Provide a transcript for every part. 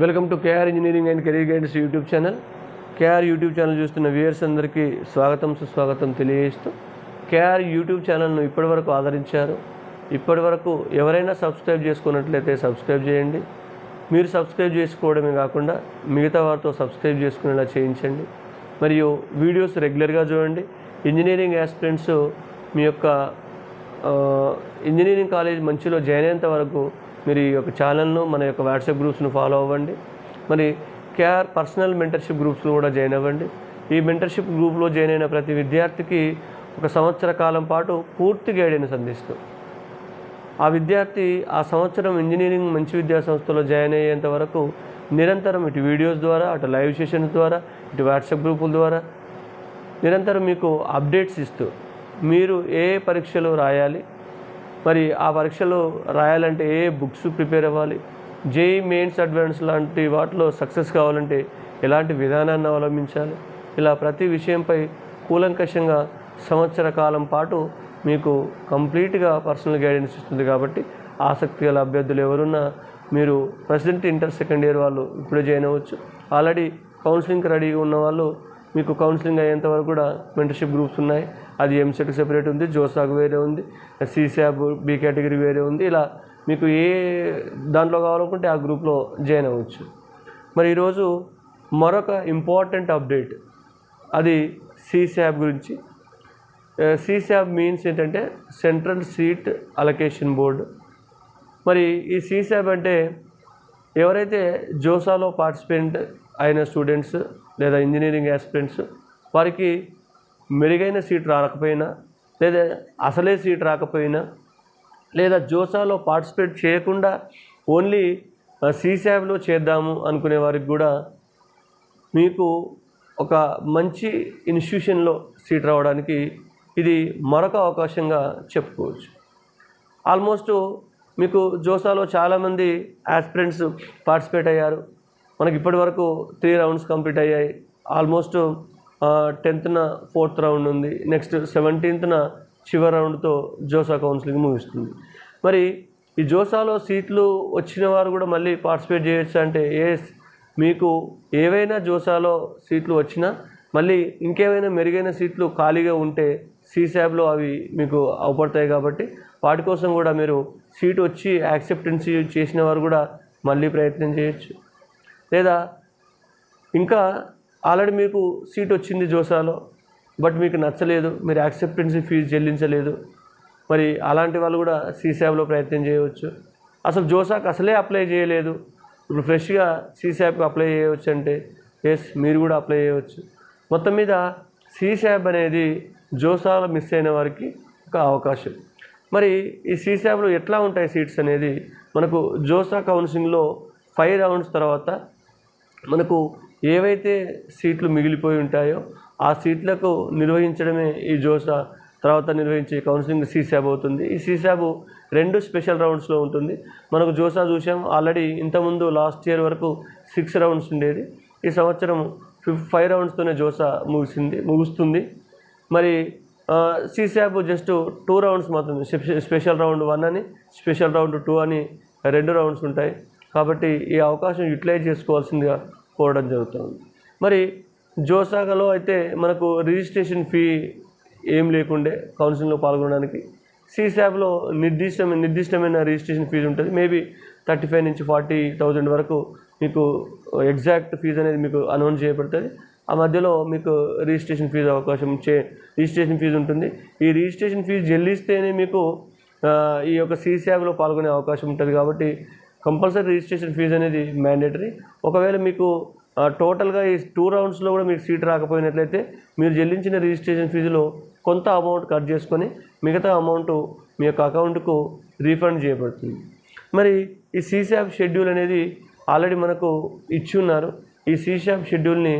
Welcome to KR engineering and career guidance YouTube channel. KR YouTube channel చూస్తున్న viewers అందరికీ స్వాగతం సుస్వాగతం తెలియజేస్తూ, కేఆర్ యూట్యూబ్ ఛానల్ను ఇప్పటివరకు ఆదరించారు. ఇప్పటివరకు ఎవరైనా సబ్స్క్రైబ్ చేసుకున్నట్లయితే సబ్స్క్రైబ్ చేయండి. మీరు సబ్స్క్రైబ్ చేసుకోవడమే కాకుండా మిగతా వారితో సబ్స్క్రైబ్ చేసుకునేలా చేయించండి. మరియు వీడియోస్ రెగ్యులర్గా చూడండి. ఇంజనీరింగ్ యాస్పిరెంట్స్ మీ యొక్క ఇంజనీరింగ్ కాలేజ్ మంచిలో జాయిన్ అయ్యేంత వరకు మీరు ఈ యొక్క ఛానల్ను, మన యొక్క వాట్సాప్ గ్రూప్స్ను ఫాలో అవ్వండి. మరి కేఆర్ పర్సనల్ మెంటర్షిప్ గ్రూప్స్లో కూడా జాయిన్ అవ్వండి. ఈ మెంటర్షిప్ గ్రూప్లో జాయిన్ అయిన ప్రతి విద్యార్థికి 1 సంవత్సర కాలం పాటు పూర్తి గైడెన్స్ అందిస్తూ, ఆ విద్యార్థి ఆ సంవత్సరం ఇంజనీరింగ్ మంచి విద్యా సంస్థలో జాయిన్ అయ్యేంత వరకు నిరంతరం ఇటు వీడియోస్ ద్వారా, అటు లైవ్ సెషన్స్ ద్వారా, ఇటు వాట్సాప్ గ్రూపుల ద్వారా నిరంతరం మీకు అప్డేట్స్ ఇస్తూ, మీరు ఏ పరీక్షలు రాయాలి, మరి ఆ పరీక్షలు రాయాలంటే ఏ బుక్స్ ప్రిపేర్ అవ్వాలి, జేఈ మెయిన్స్ అడ్వాన్స్ లాంటి వాటిలో సక్సెస్ కావాలంటే ఎలాంటి విధానాన్ని అవలంబించాలి, ఇలా ప్రతి విషయంపై కూలంకషంగా సంవత్సర కాలం పాటు మీకు కంప్లీట్గా పర్సనల్ గైడెన్స్ ఇస్తుంది. కాబట్టి ఆసక్తి గల అభ్యర్థులు ఎవరున్నా మీరు ప్రెసిడెంట్ ఇంటర్ సెకండ్ ఇయర్ వాళ్ళు ఇప్పుడే జాయిన్ అవ్వచ్చు. ఆల్రెడీ కౌన్సిలింగ్కి రెడీగా ఉన్న వాళ్ళు మీకు కౌన్సిలింగ్ అయ్యేంత వరకు కూడా మెంటర్షిప్ గ్రూప్స్ ఉన్నాయి. అది ఎంసెట్కి సెపరేట్ ఉంది, జోసాకు వేరే ఉంది, సిశాబ్ బి కేటగిరీ వేరే ఉంది. ఇలా మీకు ఏ దాంట్లో కావాలనుకుంటే ఆ గ్రూప్లో జాయిన్ అవ్వచ్చు. మరి ఈరోజు మరొక ఇంపార్టెంట్ అప్డేట్, అది సిశాబ్ గురించి. సిశాబ్ మీన్స్ ఏంటంటే సెంట్రల్ సీట్ అలొకేషన్ బోర్డు. మరి ఈ సిశాబ్ అంటే ఎవరైతే జోసాలో పార్టిసిపెంట్ అయిన స్టూడెంట్స్ లేదా ఇంజనీరింగ్ యాస్పిరెంట్స్ వారికి మెరుగైన సీట్ రాకపోయినా, లేదా అసలే సీట్ రాకపోయినా, లేదా జోసాలో పార్టిసిపేట్ చేయకుండా ఓన్లీ సిశాబ్లో చేద్దాము అనుకునే వారికి కూడా మీకు ఒక మంచి ఇన్స్టిట్యూషన్లో సీట్ రావడానికి ఇది మరొక అవకాశంగా చెప్పుకోవచ్చు. ఆల్మోస్ట్ మీకు జోసాలో చాలామంది యాస్పిరెంట్స్ పార్టిసిపేట్ అయ్యారు. మనకి ఇప్పటి వరకు 3 రౌండ్స్ కంప్లీట్ అయ్యాయి. ఆల్మోస్ట్ 10th 4th రౌండ్ ఉంది. నెక్స్ట్ 17th చివరి రౌండ్తో జోసా కౌన్సిలింగ్ ముగుస్తుంది. మరి ఈ జోసాలో సీట్లు వచ్చిన వారు కూడా మళ్ళీ పార్టిసిపేట్ చేయొచ్చు అంటే, మీకు ఏవైనా జోసాలో సీట్లు వచ్చినా మళ్ళీ ఇంకేమైనా మెరుగైన సీట్లు ఖాళీగా ఉంటే సిశాబ్లో అవి మీకు అవపడతాయి. కాబట్టి వాటి కోసం కూడా మీరు సీట్ వచ్చి యాక్సెప్టెన్సీ చేసిన వారు కూడా మళ్ళీ ప్రయత్నం చేయొచ్చు. లేదా ఇంకా ఆల్రెడీ మీకు సీట్ వచ్చింది జోసాలో, బట్ మీకు నచ్చలేదు, మీరు యాక్సెప్టెన్సీ ఫీజు చెల్లించలేదు, మరి అలాంటి వాళ్ళు కూడా సిశాబ్లో ప్రయత్నం చేయవచ్చు. అసలు జోసాకు అసలే అప్లై చేయలేదు, ఇప్పుడు ఫ్రెష్గా సిశాబ్కి అప్లై చేయవచ్చు అంటే మీరు కూడా అప్లై చేయవచ్చు. మొత్తం మీద సిశాబ్ అనేది జోసాలో మిస్ అయిన వారికి ఒక అవకాశం. మరి ఈ సిశాబ్లో ఎట్లా ఉంటాయి సీట్స్ అనేది, మనకు జోసా కౌన్సిలింగ్లో 5 రౌండ్స్ తర్వాత మనకు ఏవైతే సీట్లు మిగిలిపోయి ఉంటాయో ఆ సీట్లకు నిర్వహించడమే ఈ జోసా తర్వాత నిర్వహించే కౌన్సిలింగ్ సిశాబ్ అవుతుంది. ఈ సిశాబ్ 2 స్పెషల్ రౌండ్స్లో ఉంటుంది. మనకు జోసా చూసాం ఆల్రెడీ, ఇంతకుముందు లాస్ట్ ఇయర్ వరకు 6 రౌండ్స్ ఉండేది. ఈ సంవత్సరం 5 రౌండ్స్తోనే జోసా ముగుస్తుంది. మరి సిశాబ్ జస్ట్ 2 రౌండ్స్ మాత్రమే, స్పెషల్ రౌండ్ 1 అని, స్పెషల్ రౌండ్ 2 అని 2 రౌండ్స్ ఉంటాయి. కాబట్టి ఈ అవకాశం యూటిలైజ్ చేసుకోవాల్సిందిగా కోరడం జరుగుతుంది. మరి జోసాలో అయితే మనకు రిజిస్ట్రేషన్ ఫీ ఏం లేకుండే కౌన్సిలింగ్లో పాల్గొనడానికి. సిశాబ్లో నిర్దిష్టమైన రిజిస్ట్రేషన్ ఫీజు ఉంటుంది. మేబీ 35,000 నుంచి 40,000 వరకు మీకు ఎగ్జాక్ట్ ఫీజు అనేది మీకు అనౌన్స్ చేయబడుతుంది. ఆ మధ్యలో మీకు రిజిస్ట్రేషన్ ఫీజు ఉంటుంది. ఈ రిజిస్ట్రేషన్ ఫీజు చెల్లిస్తేనే మీకు ఈ యొక్క సిశాబ్లో పాల్గొనే అవకాశం ఉంటుంది. కాబట్టి కంపల్సరీ రిజిస్ట్రేషన్ ఫీజు అనేది మ్యాండేటరీ. ఒకవేళ మీకు టోటల్గా ఈ 2 రౌండ్స్లో కూడా మీకు సీట్ రాకపోయినట్లయితే మీరు చెల్లించిన రిజిస్ట్రేషన్ ఫీజులో కొంత అమౌంట్ కట్ చేసుకొని మిగతా అమౌంట్ మీ యొక్క అకౌంట్కు రీఫండ్ చేయబడుతుంది. మరి ఈ సిశాబ్ షెడ్యూల్ అనేది ఆల్రెడీ మనకు ఇచ్చి ఉన్నారు. ఈ సిశాబ్ షెడ్యూల్ని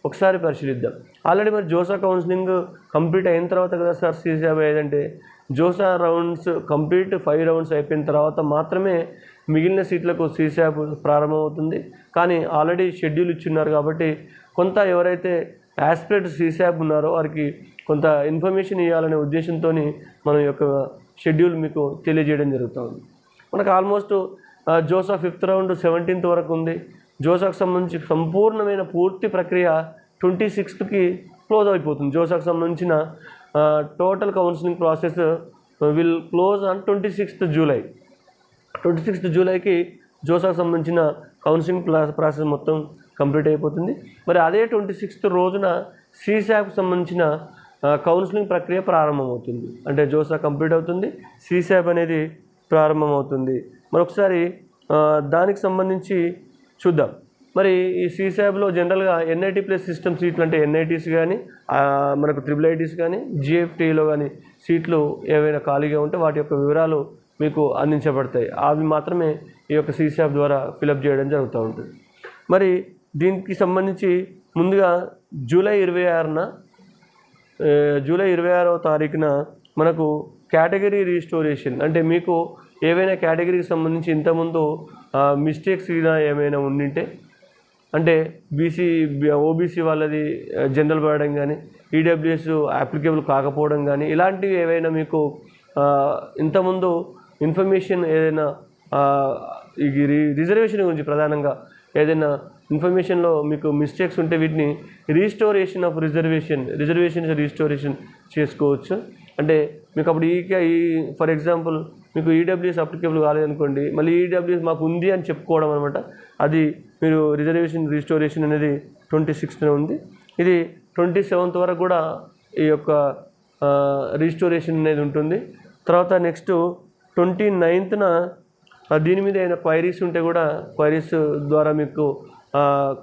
ఒకసారి పరిశీలిద్దాం. ఆల్రెడీ మరి జోసా కౌన్సిలింగ్ కంప్లీట్ అయిన తర్వాత కదా సార్ సిశాబ్ ఏదంటే, జోసా రౌండ్స్ కంప్లీట్ 5 రౌండ్స్ అయిపోయిన తర్వాత మాత్రమే మిగిలిన సీట్లకు సిశాబ్ ప్రారంభమవుతుంది. కానీ ఆల్రెడీ షెడ్యూల్ ఇచ్చున్నారు కాబట్టి కొంత ఎవరైతే యాస్పిరెంట్ సిశాబ్ ఉన్నారో వారికి కొంత ఇన్ఫర్మేషన్ ఇవ్వాలనే ఉద్దేశంతో మన యొక్క షెడ్యూల్ మీకు తెలియజేయడం జరుగుతుంది. మనకు almost JoSAA 5th round 17th వరకు ఉంది. జోసాకు సంబంధించి సంపూర్ణమైన పూర్తి ప్రక్రియ 26కి క్లోజ్ అయిపోతుంది. జోసాకు సంబంధించిన total counselling process will close on 26th July. 26th జూలైకి జోసాకు సంబంధించిన కౌన్సిలింగ్ ప్రాసెస్ మొత్తం కంప్లీట్ అయిపోతుంది. మరి అదే 26th రోజున సీశాప్కి సంబంధించిన కౌన్సిలింగ్ ప్రక్రియ ప్రారంభమవుతుంది. అంటే జోసా కంప్లీట్ అవుతుంది, సీశాప్ అనేది ప్రారంభమవుతుంది. మరొకసారి దానికి సంబంధించి చూద్దాం. మరి ఈ సీశాబ్లో జనరల్గా ఎన్ఐటీ ప్లస్ సిస్టమ్ సీట్లు అంటే ఎన్ఐటీస్ కానీ మనకు IIITs కానీ జిఎఫ్టీలో కానీ సీట్లు ఏవైనా ఖాళీగా ఉంటే వాటి యొక్క వివరాలు మీకు అందించబడతాయి. అవి మాత్రమే ఈ యొక్క సీశాప్ ద్వారా ఫిలప్ చేయడం జరుగుతూ ఉంటుంది. మరి దీనికి సంబంధించి ముందుగా జూలై 26వ తారీఖున మనకు కేటగిరీ రీస్టోరేషన్ అంటే మీకు ఏవైనా కేటగిరీకి సంబంధించి ఇంతకుముందు మిస్టేక్స్ ఏమైనా ఉండింటే అంటే ఓబీసీ వాళ్ళది జనరల్ పడడం కానీ ఈడబ్ల్యూఎస్ అప్లికేబుల్ కాకపోవడం కానీ ఇలాంటివి ఏవైనా మీకు ఇంతకుముందు ఇన్ఫర్మేషన్ ఏదైనా ఈ రిజర్వేషన్ గురించి ప్రధానంగా ఏదైనా ఇన్ఫర్మేషన్లో మీకు మిస్టేక్స్ ఉంటే వీటిని రీస్టోరేషన్ ఆఫ్ రిజర్వేషన్స్ రీస్టోరేషన్ చేసుకోవచ్చు. అంటే మీకు అప్పుడు ఈ ఫర్ ఎగ్జాంపుల్ మీకు ఈడబ్ల్యూఎస్ అప్లికేబుల్ కాలేదనుకోండి, మళ్ళీ ఈడబ్ల్యూఎస్ మాకు ఉంది అని చెప్పుకోవడం అనమాట. అది మీరు రిజర్వేషన్ రీస్టోరేషన్ అనేది 26th ఉంది. ఇది 27th వరకు కూడా ఈ యొక్క రీస్టోరేషన్ అనేది ఉంటుంది. తర్వాత నెక్స్ట్ 29th దీని మీద ఏమైనా క్వైరీస్ ఉంటే కూడా క్వైరీస్ ద్వారా మీకు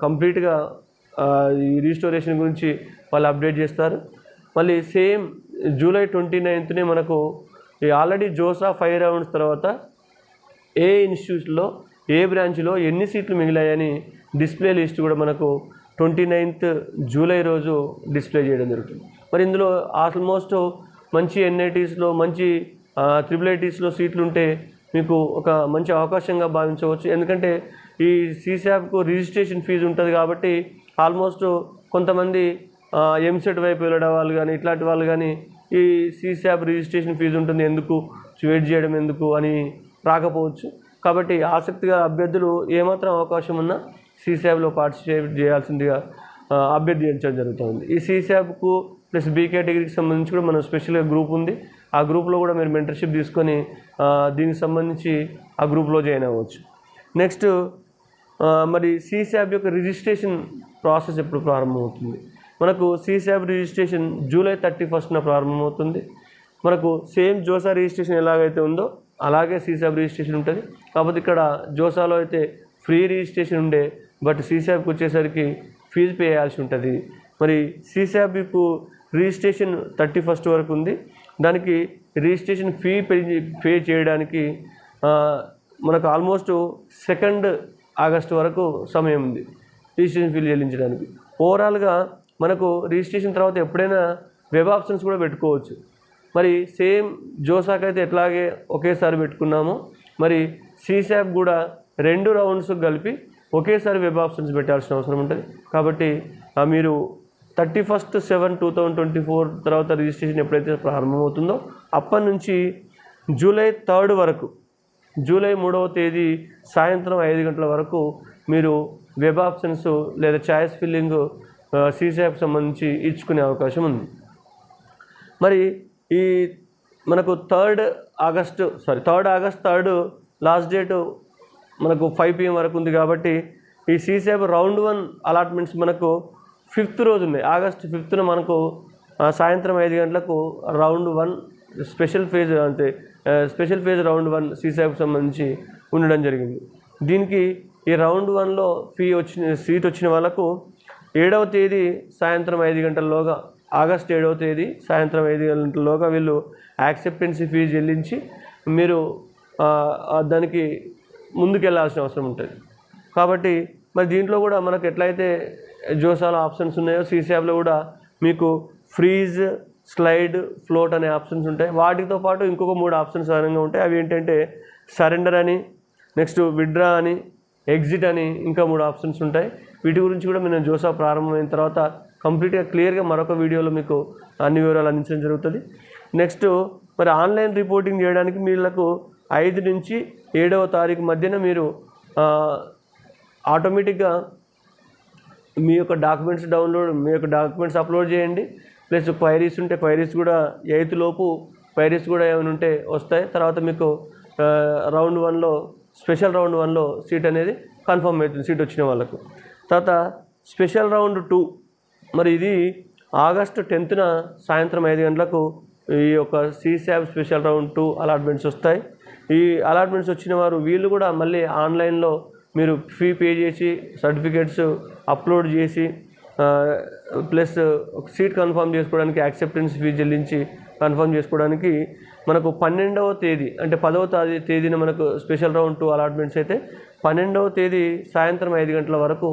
కంప్లీట్గా ఈ రీస్టోరేషన్ గురించి వాళ్ళు అప్డేట్ చేస్తారు. మళ్ళీ సేమ్ జూలై 29th మనకు ఆల్రెడీ జోసా 5 రౌండ్స్ తర్వాత ఏ ఇన్స్టిట్యూట్లో ఏ బ్రాంచ్లో ఎన్ని సీట్లు మిగిలాయని డిస్ప్లే లిస్ట్ కూడా మనకు 29th జూలై రోజు డిస్ప్లే చేయడం జరుగుతుంది. మరి ఇందులో ఆల్మోస్ట్ మంచి ఎన్ఐటీస్లో మంచి IIITsలో సీట్లు ఉంటే మీకు ఒక మంచి అవకాశంగా భావించవచ్చు. ఎందుకంటే ఈ సీశాప్కు రిజిస్ట్రేషన్ ఫీజు ఉంటుంది కాబట్టి ఆల్మోస్ట్ కొంతమంది ఎంసెట్ వైపు వెళ్ళడం వాళ్ళు కానీ ఇట్లాంటి వాళ్ళు కానీ ఈ సీశాప్ రిజిస్ట్రేషన్ ఫీజు ఉంటుంది ఎందుకు వెయిట్ చేయడం ఎందుకు అని రాకపోవచ్చు. కాబట్టి ఆసక్తిగా అభ్యర్థులు ఏమాత్రం అవకాశం ఉన్నా సీశాప్లో పార్టిసిపేట్ చేయాల్సిందిగా అభ్యర్థించడం జరుగుతుంది. ఈ సీశాప్కు ప్లస్ బీ కేటగిరీకి సంబంధించి కూడా మన స్పెషల్గా గ్రూప్ ఉంది. ఆ గ్రూప్లో కూడా మీరు మెంటర్షిప్ తీసుకొని దీనికి సంబంధించి ఆ గ్రూప్లో జాయిన్ అవ్వచ్చు. నెక్స్ట్ మరి సీశాప్ యొక్క రిజిస్ట్రేషన్ ప్రాసెస్ ఎప్పుడు ప్రారంభమవుతుంది? మనకు సీశాప్ రిజిస్ట్రేషన్ జూలై 31st ప్రారంభమవుతుంది. మనకు సేమ్ జోసా రిజిస్ట్రేషన్ ఎలాగైతే ఉందో అలాగే సీశాప్ రిజిస్ట్రేషన్ ఉంటుంది. కాకపోతే ఇక్కడ జోసాలో అయితే ఫ్రీ రిజిస్ట్రేషన్ ఉండే, బట్ సీశాప్కి వచ్చేసరికి ఫీజు పే చేయాల్సి ఉంటుంది. మరి సీశాప్కు రిజిస్ట్రేషన్ 31st వరకు ఉంది. దానికి రిజిస్ట్రేషన్ ఫీ పే చేయడానికి మనకు ఆల్మోస్ట్ 2 ఆగస్టు వరకు సమయం ఉంది రిజిస్ట్రేషన్ ఫీజు చెల్లించడానికి. ఓవరాల్గా మనకు రిజిస్ట్రేషన్ తర్వాత ఎప్పుడైనా వెబ్ ఆప్షన్స్ కూడా పెట్టుకోవచ్చు. మరి సేమ్ జోసాకి అయితే ఎట్లాగే ఒకేసారి పెట్టుకున్నామో మరి సీశాప్ కూడా 2 రౌండ్స్ కలిపి ఒకేసారి వెబ్ ఆప్షన్స్ పెట్టాల్సిన అవసరం ఉంటుంది. కాబట్టి మీరు 31/7/2024 తర్వాత రిజిస్ట్రేషన్ ఎప్పుడైతే ప్రారంభమవుతుందో అప్పటి నుంచి జూలై 3 వరకు, జూలై 3వ తేదీ సాయంత్రం 5 గంటల వరకు మీరు వెబ్ ఆప్షన్స్ లేదా చాయిస్ ఫిల్లింగ్ సీశాప్కి సంబంధించి ఇచ్చుకునే అవకాశం ఉంది. మరి ఈ మనకు 3rd August 3rd last date మనకు 5 PM వరకు ఉంది. కాబట్టి ఈ సీశాప్ రౌండ్ 1 అలాట్మెంట్స్ మనకు 5th రోజు ఉన్నాయి. ఆగస్ట్ 5th మనకు సాయంత్రం 5 గంటలకు రౌండ్ 1 స్పెషల్ ఫేజ్ రౌండ్ 1 సీశాప్కి సంబంధించి ఉండడం జరిగింది. దీనికి ఈ రౌండ్ 1లో సీట్ వచ్చిన వాళ్ళకు 7వ తేదీ సాయంత్రం 5 గంటల్లోగా, ఆగస్ట్ 7వ తేదీ సాయంత్రం 5 గంటల్లోగా వీళ్ళు యాక్సెప్టెన్సీ ఫీజు చెల్లించి మీరు దానికి ముందుకెళ్లాల్సిన అవసరం ఉంటుంది. కాబట్టి మరి దీంట్లో కూడా మనకు ఎట్లయితే జోసాలో ఆప్షన్స్ ఉన్నాయో సీశాప్లో కూడా మీకు ఫ్రీజ్, స్లైడ్, ఫ్లోట్ అనే ఆప్షన్స్ ఉంటాయి. వాటితో పాటు ఇంకొక 3 ఆప్షన్స్ అదనంగా ఉంటాయి. అవి ఏంటంటే సరెండర్ అని, నెక్స్ట్ విత్డ్రా అని, ఎగ్జిట్ అని ఇంకా 3 ఆప్షన్స్ ఉంటాయి. వీటి గురించి కూడా మేము జోసా ప్రారంభమైన తర్వాత కంప్లీట్గా క్లియర్గా మరొక వీడియోలో మీకు అన్ని వివరాలు అందించడం జరుగుతుంది. నెక్స్ట్ మరి ఆన్లైన్ రిపోర్టింగ్ చేయడానికి మీకు 5 నుంచి 7వ తారీఖు మధ్యన మీరు ఆటోమేటిక్గా మీ యొక్క డాక్యుమెంట్స్ అప్లోడ్ చేయండి. ప్లస్ క్వైరీస్ ఉంటే క్వైరీస్ కూడా 8th లోపు క్వైరీస్ కూడా ఏమైనా ఉంటే వస్తాయి. తర్వాత మీకు రౌండ్ 1లో స్పెషల్ రౌండ్ 1లో సీట్ అనేది కన్ఫర్మ్ అవుతుంది సీట్ వచ్చిన వాళ్ళకు. తర్వాత స్పెషల్ రౌండ్ 2 మరి ఇది ఆగస్టు 10th సాయంత్రం 5 గంటలకు ఈ యొక్క CSAB స్పెషల్ రౌండ్ 2 అలాట్మెంట్స్ వస్తాయి. ఈ అలాట్మెంట్స్ వచ్చిన వారు వీళ్ళు కూడా మళ్ళీ ఆన్లైన్లో మీరు ఫీ పే చేసి సర్టిఫికేట్స్ అప్లోడ్ చేసి ప్లస్ సీట్ కన్ఫర్మ్ చేసుకోవడానికి యాక్సెప్టెన్స్ ఫీ చెల్లించి కన్ఫర్మ్ చేసుకోవడానికి మనకు 12వ తేదీ అంటే 10వ తేదీన మనకు స్పెషల్ రౌండ్ 2 అలాట్మెంట్స్ అయితే 12వ తేదీ సాయంత్రం 5 గంటల వరకు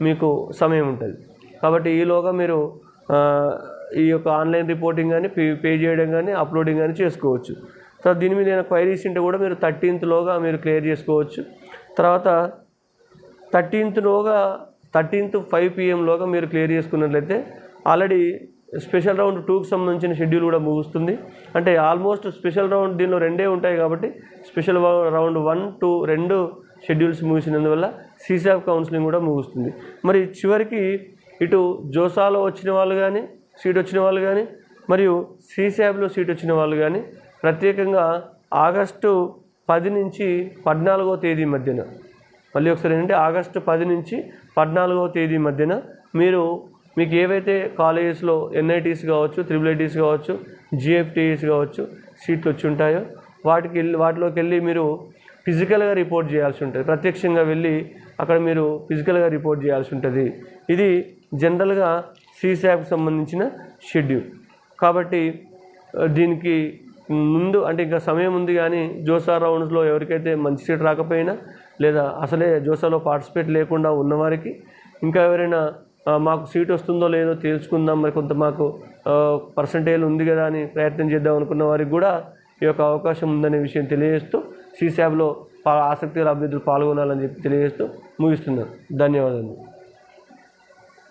మీకు సమయం ఉంటుంది. కాబట్టి ఈలోగా మీరు ఈ యొక్క ఆన్లైన్ రిపోర్టింగ్ కానీ పే చేయడం కానీ అప్లోడింగ్ కానీ చేసుకోవచ్చు. తర్వాత దీని మీద ఏమైనా క్వైరీస్ ఉంటే కూడా మీరు 13th మీరు క్లియర్ చేసుకోవచ్చు. తర్వాత 13th 5 PM మీరు క్లియర్ చేసుకున్నట్లయితే ఆల్రెడీ స్పెషల్ రౌండ్ 2కి సంబంధించిన షెడ్యూల్ కూడా ముగుస్తుంది. అంటే ఆల్మోస్ట్ స్పెషల్ రౌండ్ దీనిలో 2 ఉంటాయి కాబట్టి స్పెషల్ రౌండ్ 1, 2 2 షెడ్యూల్స్ ముగిసినందువల్ల CSAB కౌన్సిలింగ్ కూడా ముగుస్తుంది. మరి చివరికి ఇటు జోసాలో వచ్చిన వాళ్ళు కానీ సీట్ వచ్చిన వాళ్ళు కానీ మరియు CSABలో సీట్ వచ్చిన వాళ్ళు కానీ ప్రత్యేకంగా ఆగస్టు 10 నుంచి 14వ తేదీ మధ్యన మళ్ళీ ఒకసారి ఏంటంటే ఆగస్టు 10 నుంచి 14వ తేదీ మధ్యన మీకు ఏవైతే కాలేజెస్లో NITs కావచ్చు, IIITs కావచ్చు, GFTs కావచ్చు సీట్లు వచ్చి ఉంటాయో వాటిలోకి వెళ్ళి మీరు ఫిజికల్గా రిపోర్ట్ చేయాల్సి ఉంటుంది. ప్రత్యక్షంగా వెళ్ళి అక్కడ మీరు ఫిజికల్గా రిపోర్ట్ చేయాల్సి ఉంటుంది. ఇది జనరల్గా CSABకి సంబంధించిన షెడ్యూల్. కాబట్టి దీనికి ముందు అంటే ఇంకా సమయం ఉంది కానీ జోసా రౌండ్స్లో ఎవరికైతే మంచి సీట్ రాకపోయినా లేదా అసలే జోసాలో పార్టిసిపేట్ లేకుండా ఉన్నవారికి ఇంకా ఎవరైనా మాకు సీట్ వస్తుందో లేదో తెలుసుకుందాం, మరి కొంత మాకు పర్సంటేజ్ ఉంది కదా అని ప్రయత్నం చేద్దాం అనుకున్న వారికి కూడా ఈ యొక్క అవకాశం ఉందనే విషయం తెలియజేస్తూ CSABలో ఆసక్తి గల అభ్యర్థులు పాల్గొనాలని చెప్పి తెలియజేస్తూ ముగిస్తున్నాను. ధన్యవాదాలు.